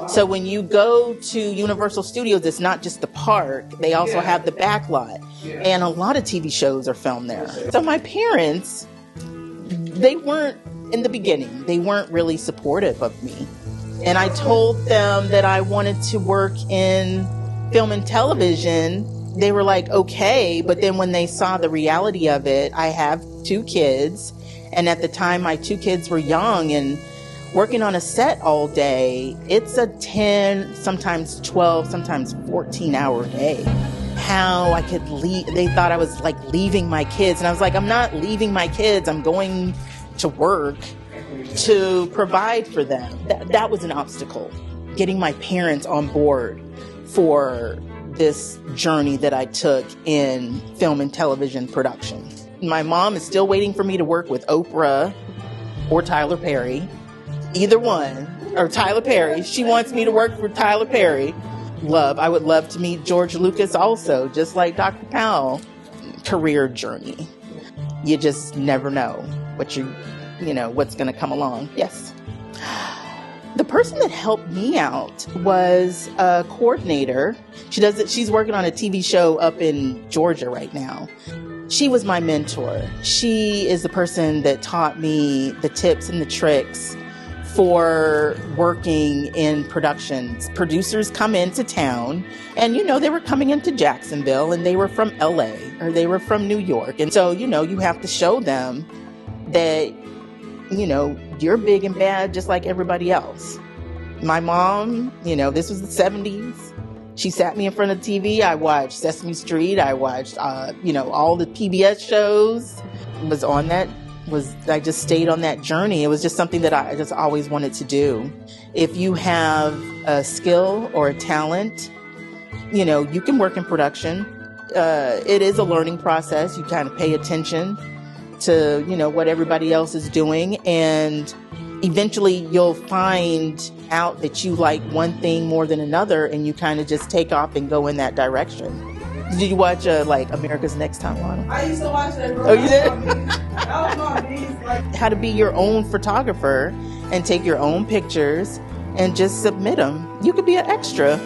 So when you go to Universal Studios, it's not just the park. They also have the back lot. And a lot of TV shows are filmed there. So my parents, they weren't, in the beginning, they weren't really supportive of me. And I told them that I wanted to work in film and television. They were like, okay. But then when they saw the reality of it, I have 2 kids. And at the time, my 2 kids were young, and working on a set all day, it's a 10, sometimes 12, sometimes 14-hour day. How I could leave, they thought I was like leaving my kids. And I was like, I'm not leaving my kids. I'm going to work to provide for them. That was an obstacle, getting my parents on board for this journey that I took in film and television production. My mom is still waiting for me to work with Oprah or Tyler Perry. Either one, or Tyler Perry. She wants me to work for Tyler Perry. I would love to meet George Lucas also, just like Dr. Powell. Career journey. You just never know what what's going to come along. Yes. The person that helped me out was a coordinator. She's working on a TV show up in Georgia right now. She was my mentor. She is the person that taught me the tips and the tricks for working in productions. Producers come into town, and they were coming into Jacksonville, and they were from LA or they were from New York. And so, you have to show them that, you're big and bad just like everybody else. My mom, this was the 70s. She sat me in front of the TV. I watched Sesame Street. I watched, all the PBS shows. I just stayed on that journey. It was just something that I just always wanted to do. If you have a skill or a talent, you can work in production. It is a learning process. You kind of pay attention to, what everybody else is doing. And eventually you'll find out that you like one thing more than another, and you kind of just take off and go in that direction. Did you watch America's Next Top Model? I used to watch that. Oh, you did? How to be your own photographer and take your own pictures and just submit them. You could be an extra.